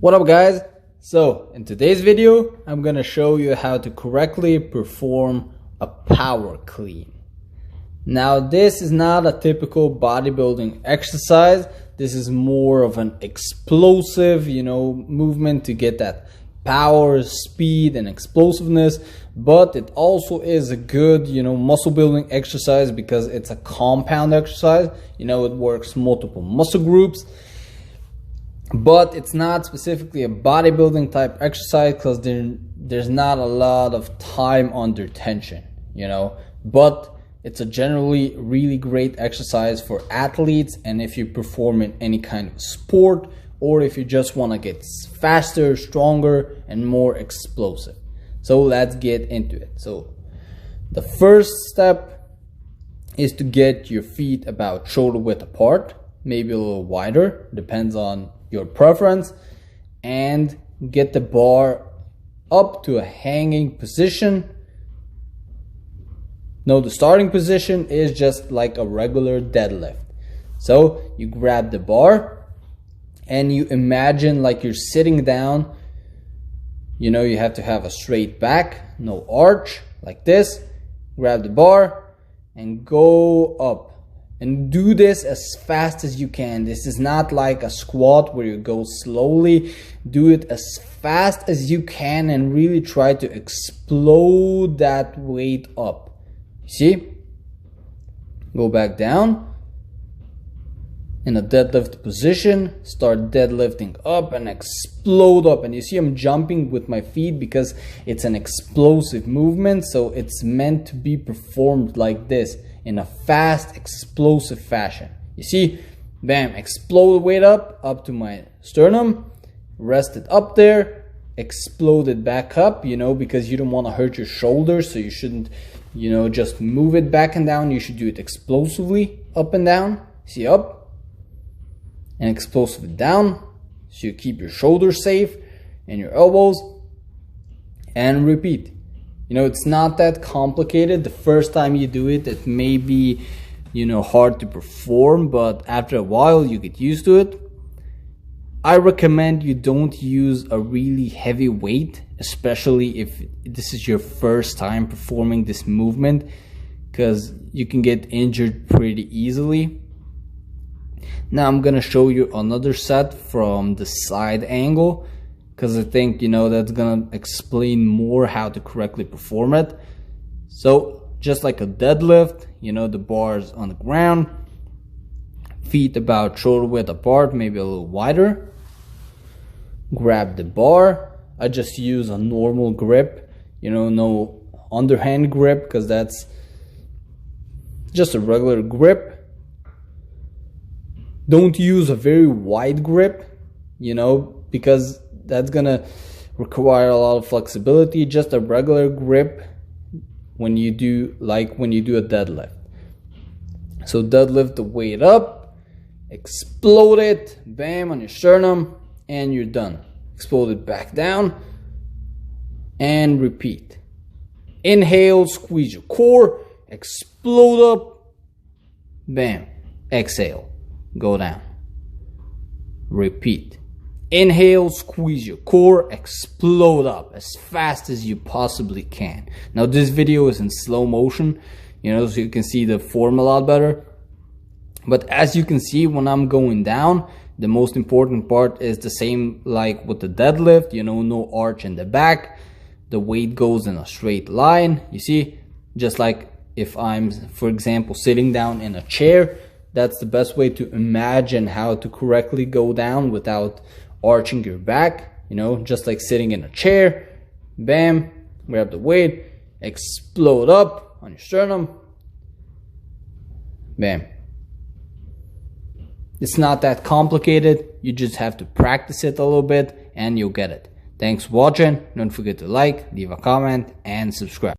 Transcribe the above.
What up guys? So in today's video I'm gonna show you how to correctly perform a power clean. Now this is not a typical bodybuilding exercise. This is more of an explosive movement to get that power, speed and explosiveness, but it also is a good muscle building exercise because it's a compound exercise. It works multiple muscle groups. But it's not specifically a bodybuilding type exercise because there's not a lot of time under tension, but it's a generally really great exercise for athletes, and if you perform in any kind of sport, or if you just want to get faster, stronger and more explosive. So let's get into it. So the first step is to get your feet about shoulder width apart, maybe a little wider, depends on your preference, and get the bar up to a hanging position. No, the starting position is just like a regular deadlift. So you grab the bar and you imagine like you're sitting down. You have to have a straight back, no arch, like this. Grab the bar and go up. And do this as fast as you can. This is not like a squat where you go slowly. Do it as fast as you can and really try to explode that weight up. You see? Go back down. In a deadlift position, start deadlifting up and explode up. And you see I'm jumping with my feet because it's an explosive movement. So it's meant to be performed like this, in a fast, explosive fashion. You see, bam, explode the weight up to my sternum, rest it up there, explode it back up, because you don't want to hurt your shoulders, so you shouldn't, just move it back and down. You should do it explosively, up and down. See, up, and explosive down, so you keep your shoulders safe and your elbows, and repeat. It's not that complicated. The first time you do it, it may be, hard to perform, but after a while you get used to it. I recommend you don't use a really heavy weight, especially if this is your first time performing this movement, because you can get injured pretty easily. Now I'm gonna show you another set from the side angle, because I think that's gonna explain more how to correctly perform it. So just like a deadlift, the bar's on the ground, feet about shoulder width apart, maybe a little wider. Grab the bar. I just use a normal grip, no underhand grip, because that's just a regular grip. Don't use a very wide grip, because that's gonna require a lot of flexibility. Just a regular grip when you do a deadlift. So deadlift the weight up, explode it, bam, on your sternum, and you're done. Explode it back down and repeat. Inhale, squeeze your core, explode up, bam, exhale, go down, repeat. Inhale, squeeze your core, explode up as fast as you possibly can. Now this video is in slow motion, so you can see the form a lot better. But as you can see, when I'm going down, the most important part is the same like with the deadlift, no arch in the back. The weight goes in a straight line. You see, just like if I'm, for example, sitting down in a chair, that's the best way to imagine how to correctly go down without arching your back, just like sitting in a chair. Bam, grab the weight, explode up on your sternum, bam. It's not that complicated. You just have to practice it a little bit and you'll get it. Thanks for watching. Don't forget to like, leave a comment and subscribe.